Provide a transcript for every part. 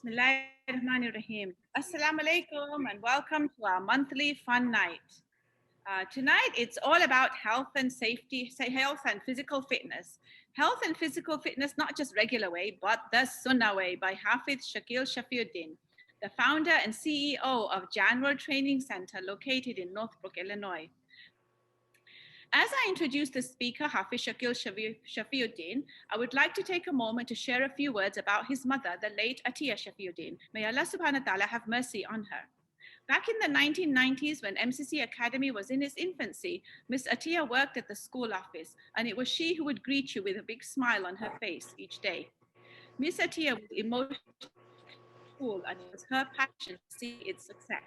Bismillahirrahmanirrahim. Assalamu alaikum and welcome to our monthly fun night. Tonight it's all about health and safety, health and physical fitness. Health and physical fitness, not just regular way, but the Sunnah way by Hafidh Shakeel Shafiuddin, the founder and CEO of January Training Center located in Northbrook, Illinois. As I introduce the speaker, Hafidh Shakeel Shafiuddin, I would like to take a moment to share a few words about his mother, the late Atiyah Shafiuddin. May Allah subhanahu wa ta'ala have mercy on her. Back in the 1990s, when MCCA Academy was in its infancy, Miss Atiyah worked at the school office, and it was she who would greet you with a big smile on her face each day. Miss Atiyah was emotional school, and it was her passion to see its success.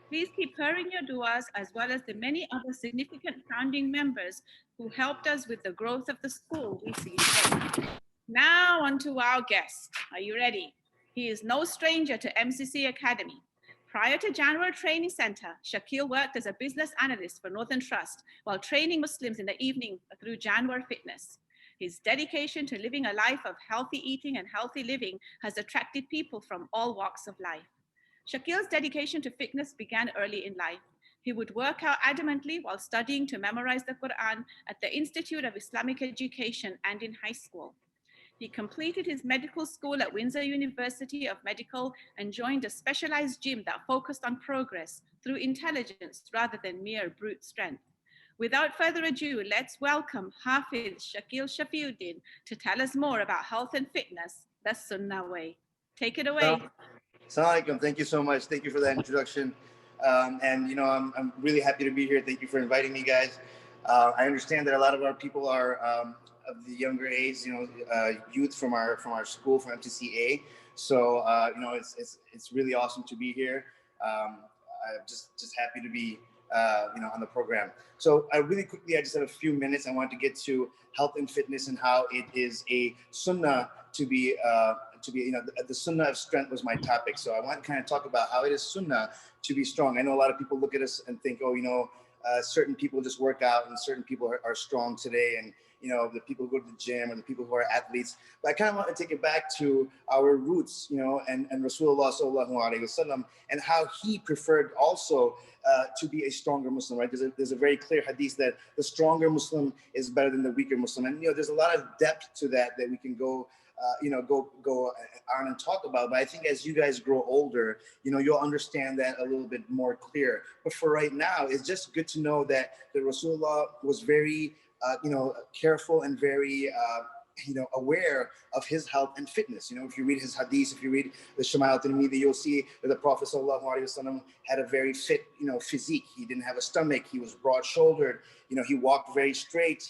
Please keep her in your duas, as well as the many other significant founding members who helped us with the growth of the school we see today. Now on to our guest. Are you ready? He is no stranger to MCC Academy. Prior to January Training Center, Shakeel worked as a business analyst for Northern Trust while training Muslims in the evening through January Fitness. His dedication to living a life of healthy eating and healthy living has attracted people from all walks of life. Shakeel's dedication to fitness began early in life. He would work out adamantly while studying to memorize the Quran at the Institute of Islamic Education and in high school. He completed his medical school at Windsor University of Medical and joined a specialized gym that focused on progress through intelligence rather than mere brute strength. Without further ado, let's welcome Hafidh Shakeel Shafiuddin to tell us more about health and fitness, the Sunnah way. Take it away. Assalamu alaikum. Thank you so much. Thank you for that introduction. And I'm really happy to be here. Thank you for inviting me, guys. I understand that a lot of our people are of the younger age, youth from our school, from MCCA. So it's really awesome to be here. I'm just happy to be on the program. So really quickly, I just have a few minutes. I want to get to health and fitness and how it is a sunnah to be the sunnah of strength was my topic. So I want to kind of talk about how it is sunnah to be strong. I know a lot of people look at us and think, certain people just work out and certain people are strong today. And, the people who go to the gym or the people who are athletes. But I kind of want to take it back to our roots, and Rasulullah sallallahu alaihi wasallam, and how he preferred also to be a stronger Muslim, right? There's a very clear hadith that the stronger Muslim is better than the weaker Muslim. And, there's a lot of depth to that we can go on and talk about. But I think as you guys grow older, you'll understand that a little bit more clear. But for right now, it's just good to know that the Rasulullah was very, careful and very, aware of his health and fitness. If you read his hadith, if you read the Shama'il al-Tirmidhi, you'll see that the Prophet sallallahu alaihi wasallam had a very fit, physique. He didn't have a stomach. He was broad-shouldered. He walked very straight.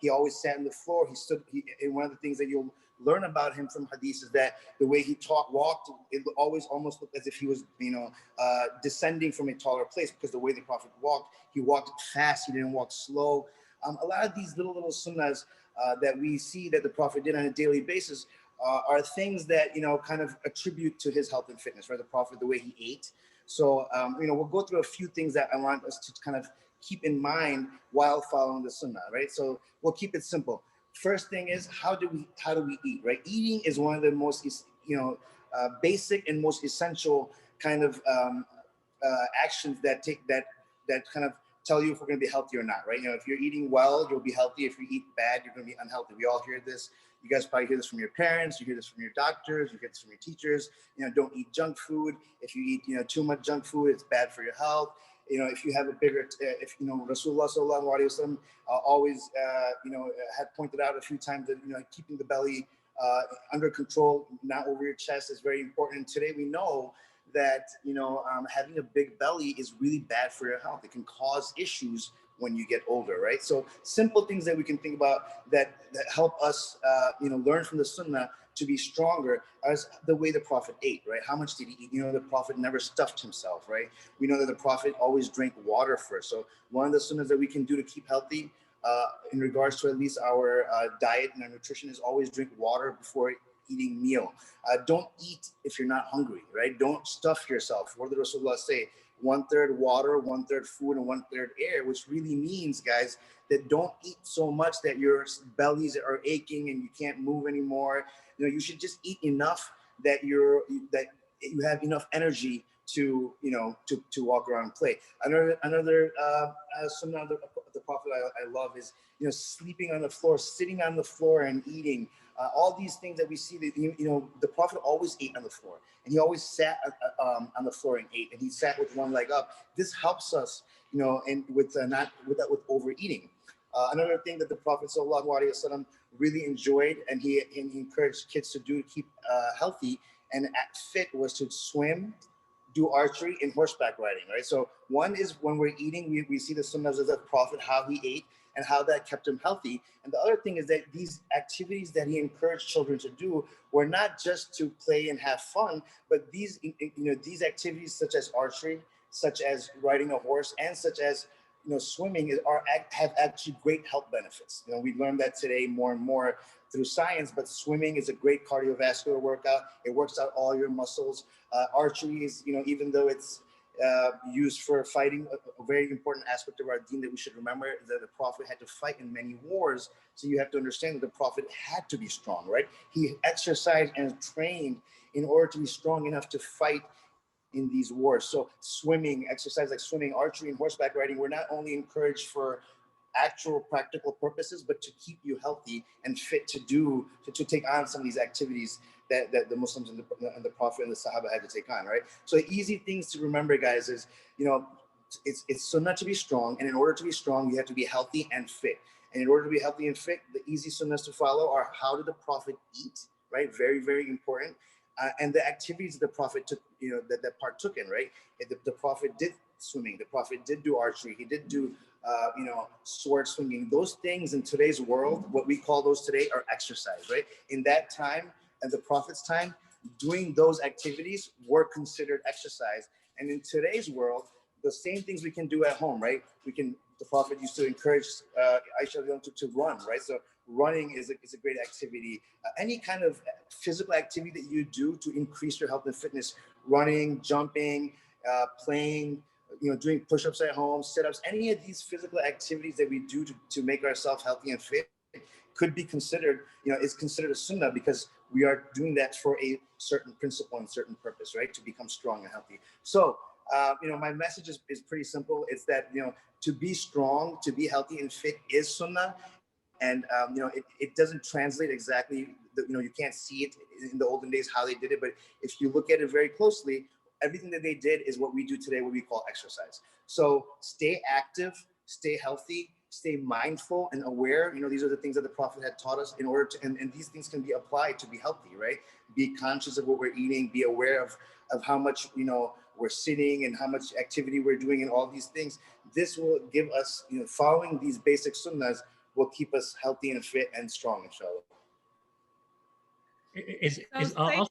He always sat on the floor. And one of the things that you'll learn about him from hadith is that the way he walked, it always almost looked as if he was, descending from a taller place, because the way the Prophet walked, he walked fast. He didn't walk slow. A lot of these little sunnahs that we see that the Prophet did on a daily basis are things that, kind of attribute to his health and fitness, right? The Prophet, the way he ate. So, we'll go through a few things that I want us to kind of keep in mind while following the sunnah, right? So we'll keep it simple. First thing is, how do we eat, right? Eating is one of the most, basic and most essential kind of actions that kind of tell you if we're going to be healthy or not, right? If you're eating well, you'll be healthy. If you eat bad, you're going to be unhealthy. We all hear this. You guys probably hear this from your parents. You hear this from your doctors. You hear this from your teachers. Don't eat junk food. If you eat, too much junk food, it's bad for your health. If you have a bigger, Rasulullah sallallahu alaihi wasallam always, had pointed out a few times that, keeping the belly under control, not over your chest, is very important. Today we know that, having a big belly is really bad for your health. It can cause issues when you get older, right? So simple things that we can think about that help us, learn from the sunnah to be stronger, as the way the Prophet ate, right? How much did he eat? The Prophet never stuffed himself, right? We know that the Prophet always drank water first. So one of the sunnahs that we can do to keep healthy in regards to at least our diet and our nutrition is always drink water before eating meal. Don't eat if you're not hungry, right? Don't stuff yourself. What did Rasulullah say? 1/3 water, 1/3 food, and 1/3 air, which really means, guys, that don't eat so much that your bellies are aching and you can't move anymore. You should just eat enough that that you have enough energy to to walk around and play. Another sunnah of the Prophet I love is sleeping on the floor, sitting on the floor and eating. All these things that we see that the Prophet always ate on the floor, and he always sat on the floor and ate, and he sat with one leg up. This helps us, and with not with overeating. Another thing that the Prophet sallallahu alaihi wasallam really enjoyed and he encouraged kids to do to keep healthy and fit was to swim, do archery, and horseback riding, right? So one is when we're eating, we see the sunnahs of the Prophet, how he ate and how that kept him healthy. And the other thing is that these activities that he encouraged children to do were not just to play and have fun, but these activities such as archery, such as riding a horse, and such as swimming have actually great health benefits. We learned that today more and more through science, but swimming is a great cardiovascular workout. It works out all your muscles. Archery is, even though it's used for fighting, a very important aspect of our deen that we should remember is that the Prophet had to fight in many wars. So you have to understand that the Prophet had to be strong, right? He exercised and trained in order to be strong enough to fight in these wars. So swimming, exercise like swimming, archery, and horseback riding were not only encouraged for actual practical purposes, but to keep you healthy and fit to take on some of these activities that the Muslims and the Prophet and the Sahaba had to take on, right? So easy things to remember, guys, is it's sunnah to be strong, and in order to be strong, you have to be healthy and fit. And in order to be healthy and fit, the easy sunnahs to follow are how did the Prophet eat, right? Very, very important. And the activities the Prophet took, that partook in, right? The Prophet did swimming, the Prophet did do archery, he did do, sword swinging. Those things in today's world, what we call those today are exercise, right? In that time, at the Prophet's time, doing those activities were considered exercise. And in today's world, the same things we can do at home, right? The Prophet used to encourage Aisha to run, right? So running is a great activity. Any kind of physical activity that you do to increase your health and fitness, running, jumping, playing, doing push-ups at home, sit-ups, any of these physical activities that we do to make ourselves healthy and fit could be considered, is considered a sunnah because we are doing that for a certain principle and certain purpose, right? To become strong and healthy. So, my message is pretty simple. It's that, to be strong, to be healthy and fit is sunnah. And, it doesn't translate exactly, you can't see it in the olden days how they did it. But if you look at it very closely, everything that they did is what we do today, what we call exercise. So stay active, stay healthy, stay mindful and aware. These are the things that the Prophet had taught us in order to, and these things can be applied to be healthy, right? Be conscious of what we're eating, be aware of how much, we're sitting and how much activity we're doing and all these things. This will give us, following these basic sunnahs will keep us healthy and fit and strong, inshallah. Also,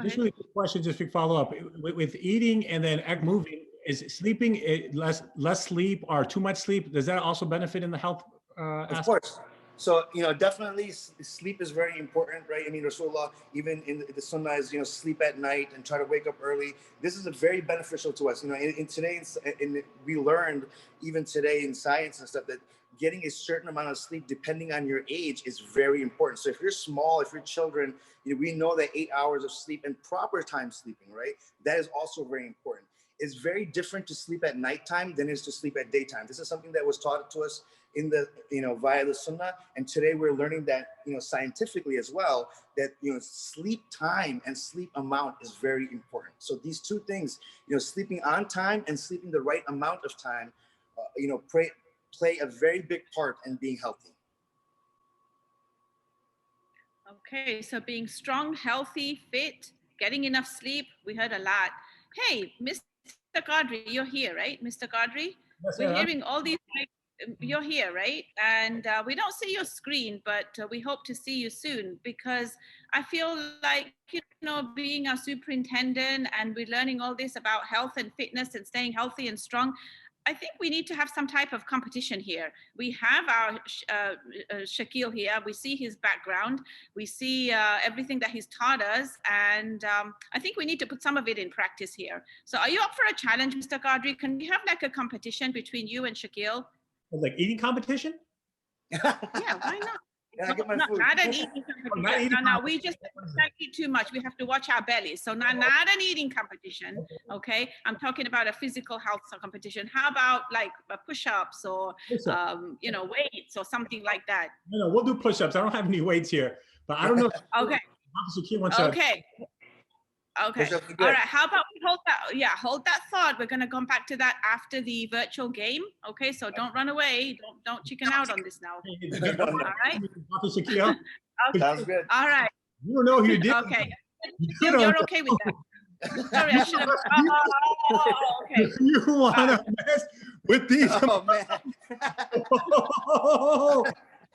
just really quick question, just to follow up with eating and then moving. Is sleeping less sleep or too much sleep? Does that also benefit in the health aspect? Of course. So, definitely sleep is very important, right? I mean, Rasulullah, even in the sunnah is, sleep at night and try to wake up early. This is very beneficial to us. In today, we learned even today in science and stuff that getting a certain amount of sleep, depending on your age, is very important. So if you're small, if you're children, we know that 8 hours of sleep and proper time sleeping, right? That is also very important. It's very different to sleep at nighttime than it is to sleep at daytime. This is something that was taught to us in the, via the Sunnah. And today we're learning that, scientifically as well, that, sleep time and sleep amount is very important. So these two things, sleeping on time and sleeping the right amount of time, play a very big part in being healthy. Okay, so being strong, healthy, fit, getting enough sleep, we heard a lot. Hey, Mr. Quadri, you're here, right? Mr. Quadri? Yes, we're hearing all these, you're here, right? And we don't see your screen, but we hope to see you soon, because I feel like, being a superintendent and we're learning all this about health and fitness and staying healthy and strong, I think we need to have some type of competition here. We have our Shakeel here. We see his background. We see everything that he's taught us. And I think we need to put some of it in practice here. So are you up for a challenge, Mr. Quadri? Can we have like a competition between you and Shakeel? Like eating competition? Yeah, why not? Can I get my not, food? not an eating competition. No, we just can't eat too much. We have to watch our bellies. So not an eating competition. Okay, I'm talking about a physical health competition. How about like push-ups or weights or something like that? No, we'll do push-ups. I don't have any weights here, but I don't know. Okay. Okay. Okay. All right. How about we hold that? Yeah, hold that thought. We're going to come back to that after the virtual game. Okay. So don't run away. Don't chicken out on this now. All right. Hafidh Shakeel. Okay. Sounds good. All right. You don't know who you did. Okay. You're okay with that. Sorry, I should have. Oh, okay. You want to mess with these? Oh, man.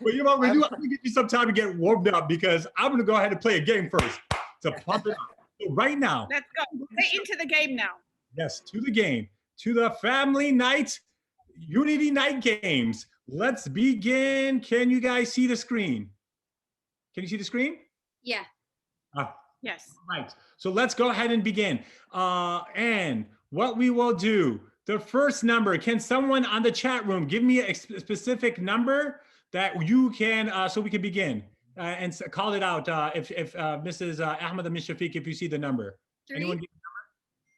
Well, you know what we do? I'm going to give you some time to get warmed up because I'm going to go ahead and play a game first to pump it up. So right now. Let's go. Stay into the game now. Yes, to the game. To the family night, Unity night games. Let's begin. Can you guys see the screen? Can you see the screen? Yeah. Yes. Right. So let's go ahead and begin. And what we will do, the first number, can someone on the chat room give me a specific number that you can, so we can begin and call it out if Mrs. Ahmed and Ms. Shafiq, if you see the number. 3. Anyone give the number?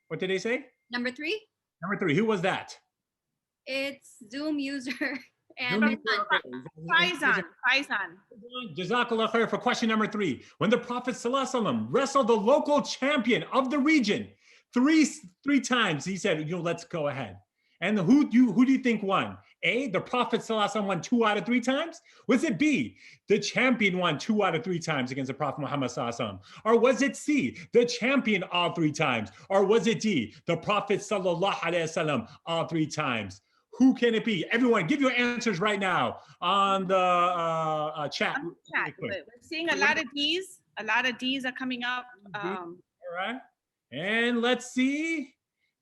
What did they say? Number 3. Number 3. Who was that? It's Zoom user. And Faizan. Jazakallah khair for question number 3. When the Prophet ﷺ wrestled the local champion of the region three times, he said, let's go ahead. And who do you think won? A, the Prophet ﷺ won 2 out of 3 times? Was it B, the champion won 2 out of 3 times against the Prophet Muhammad ﷺ? Or was it C, the champion all 3 times? Or was it D, the Prophet ﷺ all 3 times? Who can it be? Everyone, give your answers right now on the chat. We're seeing a lot of D's. A lot of D's are coming up. All right. And let's see.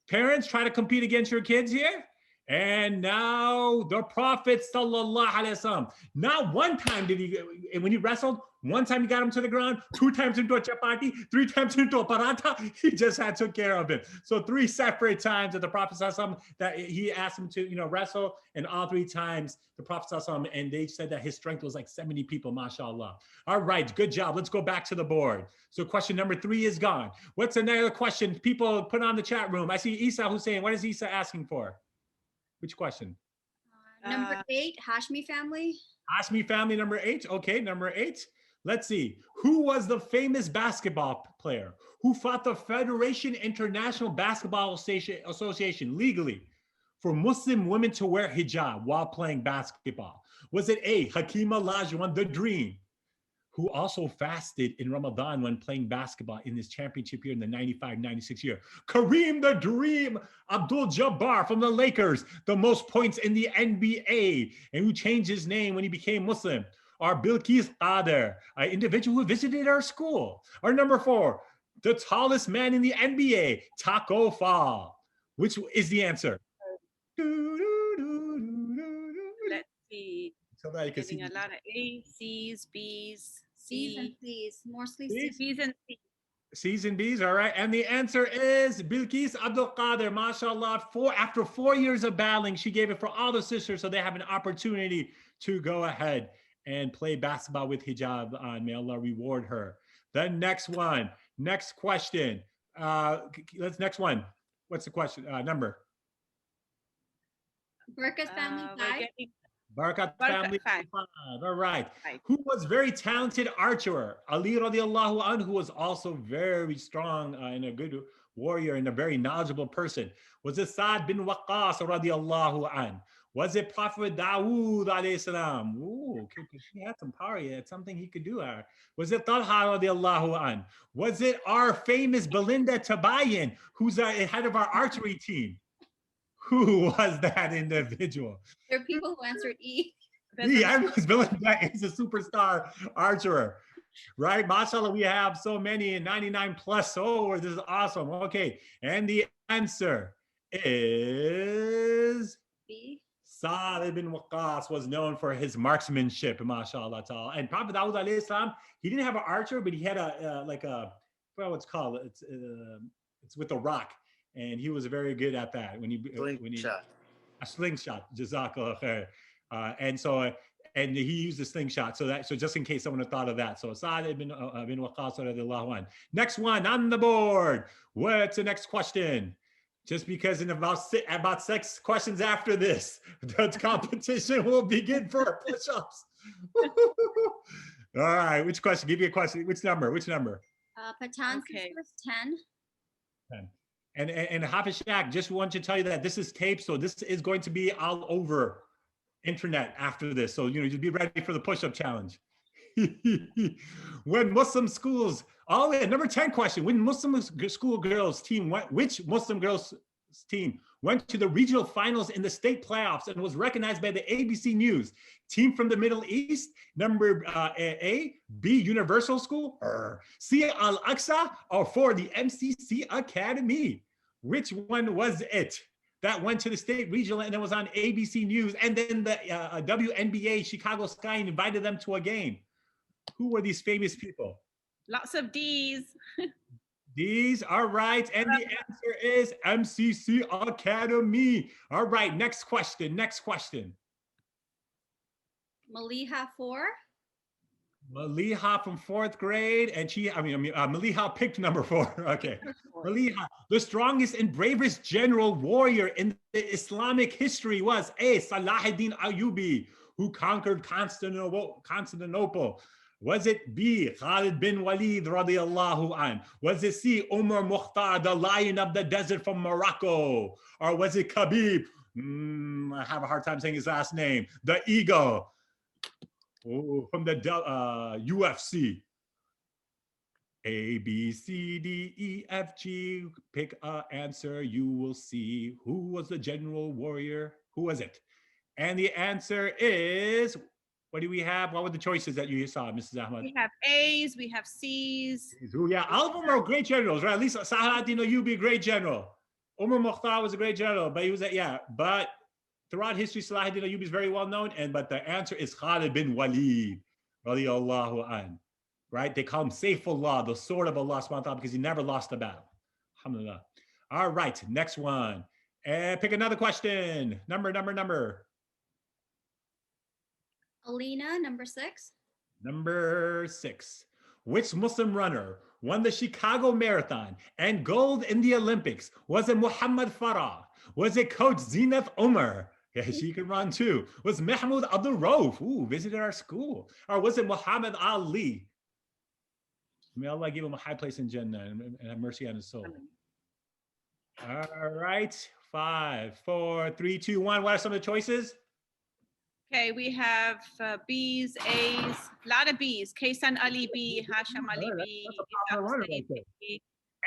Parents, try to compete against your kids here. And now the Prophet sallallahu alaihi wasallam. Not one time did he, when he wrestled, one time he got him to the ground, 2 times into a chapati, 3 times into a paratha. He just took care of it. So 3 separate times that the Prophet sallallahu alaihi wasallam, that he asked him to, wrestle, and all 3 times the Prophet sallallahu alaihi wasallam, and they said that his strength was like 70 people, mashallah. All right, good job. Let's go back to the board. So question number 3 is gone. What's another question? People put on the chat room. I see Isa Hussein. What is Isa asking for? Which question? Number 8, Hashmi family. Hashmi family, number 8. Okay, number 8. Let's see. Who was the famous basketball player who fought the Federation International Basketball Association legally for Muslim women to wear hijab while playing basketball? Was it A, Hakeem Olajuwon, the Dream, who also fasted in Ramadan when playing basketball in his championship year in the 95-96 year? Kareem the Dream Abdul-Jabbar from the Lakers, the most points in the NBA, and who changed his name when he became Muslim. Or Bilqis Qadir, an individual who visited our school. Or number 4, the tallest man in the NBA, Taco Fall. Which is the answer? Let's see. So that you can see a lot of A's, C's, B's, C's and C's. Mostly C's. C's and C's. C's and B's, all right. And the answer is Bilqis Abdul Qadir, mashallah. After 4 years of battling, she gave it for all the sisters so they have an opportunity to go ahead and play basketball with hijab on. May Allah reward her. The next one, next question. Next one. What's the question? Number? Baraka's family 5. Barakat family 5. All right. Who was very talented archer? Ali radiallahu anhu, who was also very strong and a good warrior and a very knowledgeable person. Was it Sa'd bin Waqqas radiallahu anhu? Was it Prophet Dawood alayhi salam? Ooh, he had some power. He had something he could do. Was it Talha radiallahu anhu? Was it our famous Belinda Tabayan, who's the head of our archery team? Who was that individual? There are people who answered E. Belinda is a superstar archer, right? Mashallah, we have so many, 99 plus. Oh, this is awesome. Okay, and the answer is B. Sa'd bin Waqqas was known for his marksmanship, mashallah ta'ala. And Prophet Dawud alayhi salam, he didn't have an archer, but he had what's called, it's with a rock. And he was very good at that. A slingshot, jazakallah khair. and he used the slingshot. So just in case someone had thought of that. So Sa'd ibn Waqqas radiallahu anhu. Next one on the board. What's the next question? Just because in about 6 questions after this, the competition will begin for push-ups. All right, which question? Give me a question. Which number? Patan Okay. sisters 10. 10. And Hafidh Shak, just want to tell you that this is taped, so this is going to be all over internet after this. So, just be ready for the push-up challenge. When Muslim schools, number 10 question, when Muslim school girls team which Muslim girls team went to the regional finals in the state playoffs and was recognized by the ABC News? Team from the Middle East, number A, B, Universal School, C, Al-Aqsa, or 4, the MCC Academy. Which one was it that went to the state regional and it was on ABC News, and then the WNBA Chicago Sky invited them to a game? Who were these famous people? Lots of D's. These are right. And the answer is MCC Academy. All right, next question. Maliha 4. Maliha from 4th grade. And Maliha picked number 4. Okay. Maliha, the strongest and bravest general warrior in the Islamic history was A, Salahuddin Ayyubi, who conquered Constantinople. Was it B, Khalid bin Walid radiallahu an? Was it C, Umar Mukhtar, the lion of the desert from Morocco? Or was it Khabib? I have a hard time saying his last name. The Eagle from the UFC. A, B, C, D, E, F, G. Pick an answer. You will see. Who was the general warrior? Who was it? And the answer is, what do we have? What were the choices that you saw, Mrs. Ahmad? We have A's, we have C's. Yeah, all of them are great generals, right? At least Salahuddin Ayyubi, great general. Umar Mukhtar was a great general, but he was but throughout history, Salahuddin Ayyubi is very well known, but the answer is Khalid bin Walid, radiallahu an. Right? They call him Saifullah, the sword of Allah subhanahu wa ta'ala, because he never lost a battle. Alhamdulillah. All right, next one. And pick another question. Number. Alina, number 6. Number 6. Which Muslim runner won the Chicago Marathon and gold in the Olympics? Was it Muhammad Farah? Was it Coach Zinat Umar? Yeah, she can run too. Was Mahmoud Abdul Rauf, who visited our school? Or was it Muhammad Ali? May Allah give him a high place in Jannah and have mercy on his soul. All right, 5, 4, 3, 2, 1. What are some of the choices? Okay, we have B's, A's, a lot of B's. Kaysan Ali B, Hasham Ali B.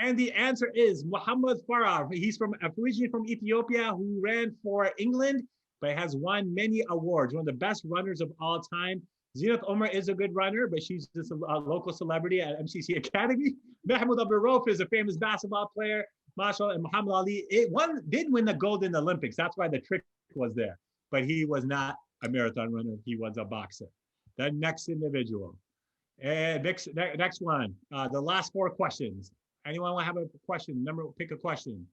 And the answer is Muhammad Farah. He's originally from Ethiopia, who ran for England, but has won many awards. One of the best runners of all time. Zinat Umar is a good runner, but she's just a local celebrity at MCC Academy. Mahmoud Abdul Rauf is a famous basketball player. MashaAllah, and Muhammad Ali did win the gold in the Olympics. That's why the trick was there. But he was not a marathon runner. He was a boxer. The next individual. And next one. The last 4 questions. Anyone want to have a question? Pick a question.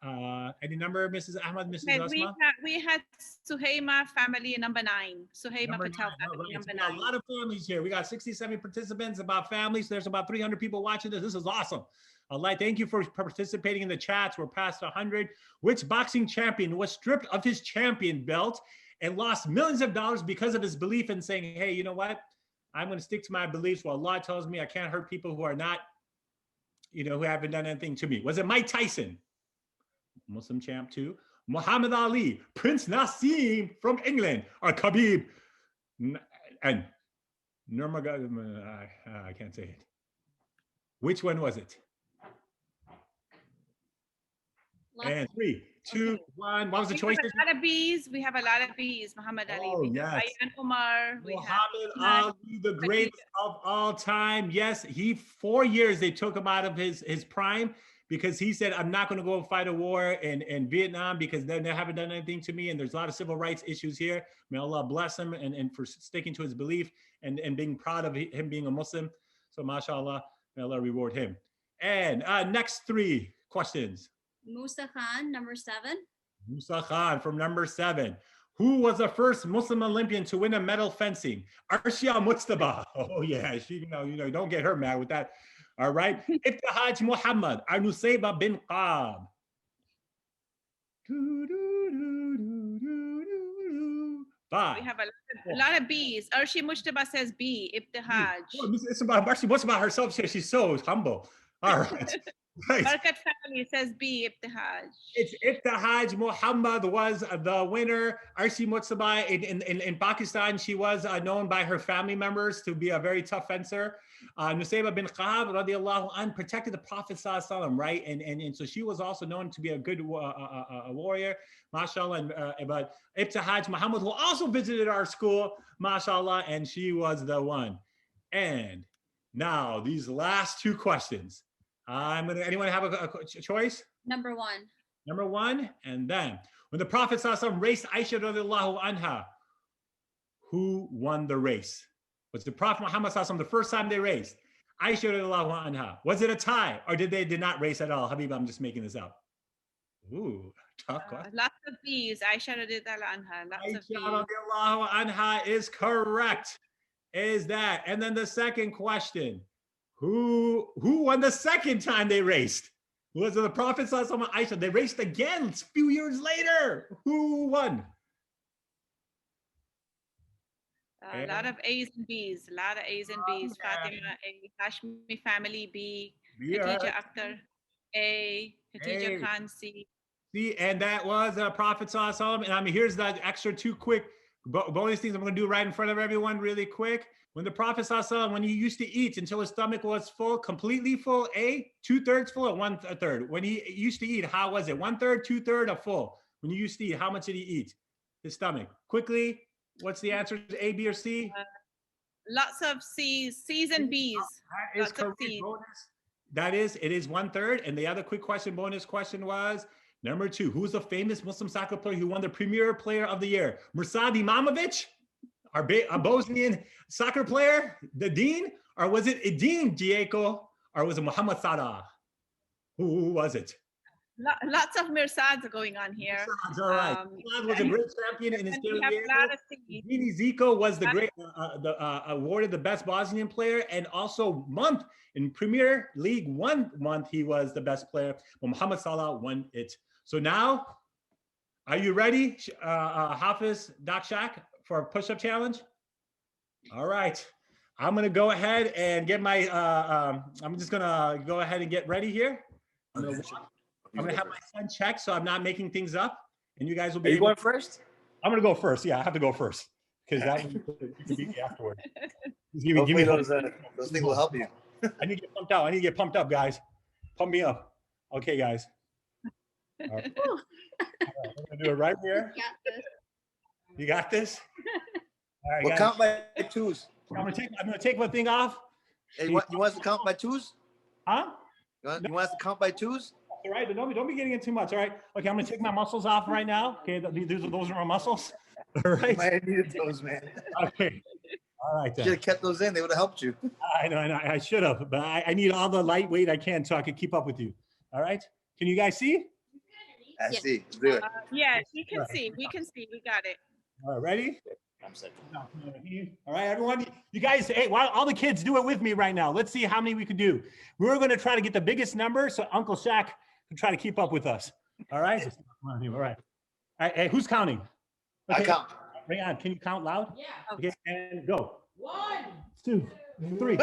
Any number, Mrs. Ahmad, Mrs. Okay, Asma? we had Suhaima family, number 9. Suhaima Patel family, number 9. A lot of families here. We got 67 participants, about families. There's about 300 people watching this. This is awesome. Allah, thank you for participating in the chats. We're past 100. Which boxing champion was stripped of his champion belt and lost millions of dollars because of his belief in saying, hey, you know what? I'm going to stick to my beliefs. Well, Allah tells me I can't hurt people who are not, who haven't done anything to me. Was it Mike Tyson? Muslim champ too. Muhammad Ali, Prince Nassim from England, or Khabib, and Nurmagomedov, I can't say it. Which one was it? And 3, 2, 1. What was the choice? We have a lot of B's. Muhammad Ali. Oh, yes. Ayyan Umar. Muhammad Ali, the greatest of all time. Yes, 4 years they took him out of his prime because he said, I'm not going to go fight a war in Vietnam because they haven't done anything to me. And there's a lot of civil rights issues here. May Allah bless him and for sticking to his belief and being proud of him being a Muslim. So mashallah, may Allah reward him. And next 3 questions. Musa Khan, number 7. Musa Khan from number 7. Who was the first Muslim Olympian to win a medal fencing? Arshia Mustafa. Oh yeah, she, don't get her mad with that. All right. Ibtihaj Muhammad, Nusayba bin Qab. We have a lot of B's. Arshi Mushtaba says B, Ibtihaj. What's about herself? She's so humble. All right. Right. Barakat family says B, Ibtihaj. It's Ibtihaj Muhammad was the winner. Arshi Mutsaba in Pakistan, she was known by her family members to be a very tough fencer. Nusayba bin Qahab radiallahu an protected the Prophet sallallahu, right? And so she was also known to be a good warrior, mashallah. But Ibtihaj Muhammad, who also visited our school, mashallah, and she was the one. And now these last two questions. Anyone have a choice? Number 1. Number 1, and then when the Prophet ﷺ raced Aisha radiallahu anha, who won the race? Was the Prophet Muhammad ﷺ the first time they raced? Aisha radiallahu anha. Was it a tie, or did not race at all? Habib, I'm just making this up. Ooh, tough question. Lots of B's. Aisha radiallahu anha. Lots of B's. Aisha radiallahu anha is correct. Is that? And then the second question. Who won the second time they raced? Was it the Prophet ﷺ? Aisha? They raced again a few years later. Who won? A lot of A's and B's. A lot of A's and B's. Okay. Fatima A. Hashmi family B. Yeah. Khadija Akhtar A. Khadija A. Khan C. See, and that was the Prophet ﷺ. And here's the extra 2 quick bonus things I'm going to do right in front of everyone really quick. When the Prophet ﷺ, when he used to eat until his stomach was full, completely full, A, 2/3 full or 1/3? When he used to eat, how was it? 1/3, 2/3, or full? When you used to eat, how much did he eat? His stomach. Quickly, what's the answer? A, B, or C? Lots of C's and B's. That is Lots of correct. C's. Bonus. It is 1/3. And the other quick question, bonus question was, number 2, who's the famous Muslim soccer player who won the Premier Player of the Year? Mursad Imamovic? A Bosnian soccer player, the Dean, or was it Edin Dzeko, or was it Muhammad Salah? Who was it? Lots of Mirsads are going on here. All right. Mursad was a great champion in his we have a lot of C's. Edin Dzeko was the great, awarded the best Bosnian player, and also in Premier League 1 month he was the best player. But Muhammad Salah won it. So now, are you ready, Hafidh Shakeel, for a push-up challenge? All right. I'm going to go ahead and get my, I'm just going to go ahead and get ready here. I'm going to have my son check so I'm not making things up. And you guys will be. Are you going first? I'm going to go first. Yeah, I have to go first because that you can beat me afterward. Give me those things will help you. I need to get pumped out. I need to get pumped up, guys. Pump me up. Okay, guys. All right. All right, I'm going to do it right here. You got this? All right, We'll guys. count by 2s. I'm gonna take one thing off. Hey, you want us to count by 2s? Huh? You want us to count by 2s? All right, but don't be getting in too much. All right. Okay, I'm gonna take my muscles off right now. Okay, those are my muscles. All right. You might have needed those, man. Okay. All right. Should have kept those in. They would have helped you. I know. I should have, but I need all the lightweight I can so I can keep up with you. All right. Can you guys see? I see. Let's do it. Yeah, we can see. We can see. We got it. All right, ready? I'm set. All right, everyone. You guys, hey, why all the kids do it with me right now? Let's see how many we could do. We're going to try to get the biggest number so Uncle Shaq can try to keep up with us. All right? All right. All right, hey, who's counting? Okay. I count. Bring on. Can you count loud? Yeah. Okay, and go. 1, 2, 3.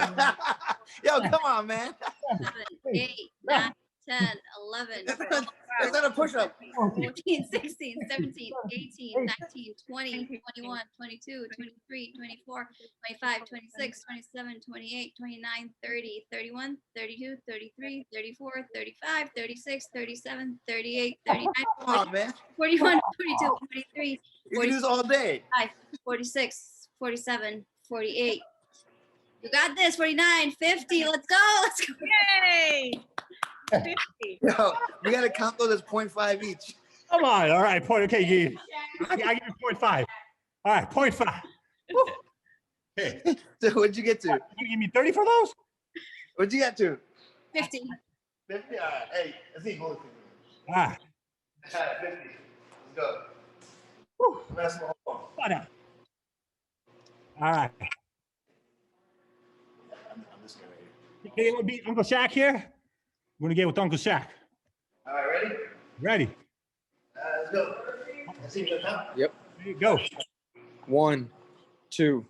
Yo, come on, man. 7, 8, 9, 10, 11, 12, It's not a push-up. 14, 16, 17, 18, 19, 20, 21, 22, 23, 24, 25, 26, 27, 28, 29, 30, 31, 32, 33, 34, 35, 36, 37, 38, 39, Come on, man. 41, 42, 43, You can do this all day. 46, 47, 48. You got this, 49, 50. Let's go. Let's go. Yay! 50. Yo, we got to count those as 0.5 each. Come on. All right. Point. Okay. I give you 0.5. All right. 0.5. Okay. So what'd you get to? You give me 30 for those? What'd you get to? 50. 50? All right. Hey, let's see both. Ah. 50. Let's go. Whew. Basketball. What up? All right. I'm this guy right here. Okay, you want to beat Uncle Shaq here? We're gonna get with Uncle Shaq. All right, ready? Ready? Let's go. Let's see what's up. Yep. There you go. 1, 2,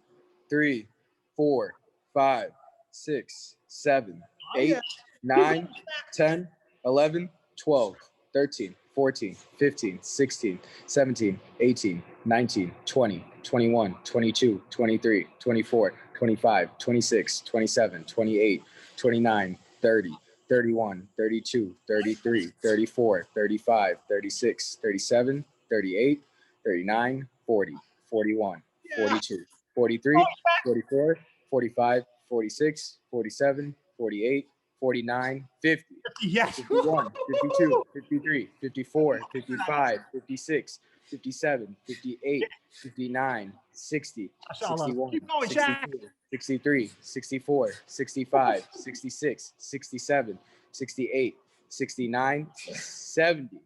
3, 4, 5, 6, 7, 8, 9, 10, 11, 12, 13, 14, 15, 16, 17, 18, 19, 20, 21, 22, 23, 24, 25, 26, 27, 28, 29, 30, 31, 32, 33, 34, 35, 36, 37, 38, 39, 40, 41, 42, 43, 44, 45, 46, 47, 48, 49, 50, Yes. 51, 52, 53, 54, 55, 56, 57, 58, 59, 60, Mashallah. 61, Keep going, Shaq. 62, 63, 64, 65, 66, 67, 68, 69, 70.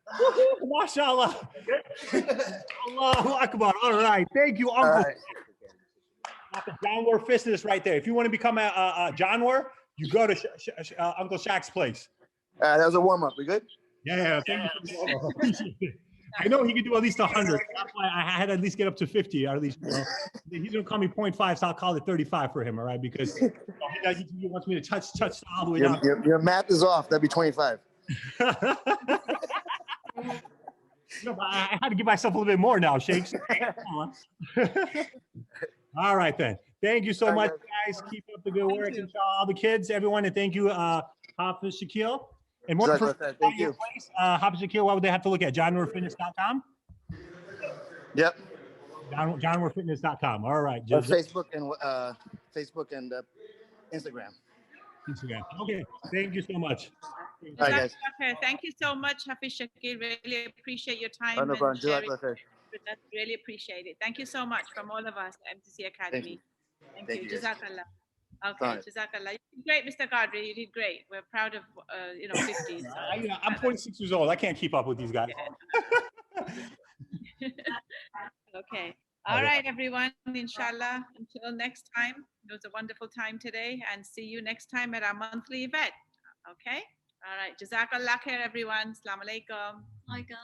Mashallah. Allahu Akbar. All right. Thank you, All Uncle. right. That's a downward fitness right there. If you want to become a Johnwar, you go to Uncle Shaq's place. All right, that was a warm up. We good? Yeah, thank you. I appreciate it. I know he could do at least 100. That's why I had to at least get up to 50. Or at least, he's gonna call me 0.5, so I'll call it 35 for him. All right, because he wants me to touch all the way down. Your math is off. That'd be 25. No, but I had to give myself a little bit more now, Shakes. All right, then. Thank you so much, guys. Keep up the good work. And all the kids, everyone, and thank you, Hafidh Shakeel. And more Thank you. Hafidh Shakeel, what would they have to look at? JohnWarFitness.com? Yep. JohnWarFitness.com. All right. Facebook and Instagram. Instagram. Okay. Thank you so much. All right, guys. Okay, thank you so much, Hafidh Shakeel. Really appreciate your time. No and problem. sharing Jazakallah khair. with us. Really appreciate it. Thank you so much from all of us at MCCA Academy. Thank Thank you. you, guys. Jazakallah. Okay, Fine. Jazakallah. You did great, Mr. Quadri. You did great. We're proud of 50s. I'm 46 years old. I can't keep up with these guys. Okay. All right, everyone. Inshallah. Until next time. It was a wonderful time today, and see you next time at our monthly event. Okay. All right. Jazakallah khair, everyone. Assalamu alaikum. Oh my God.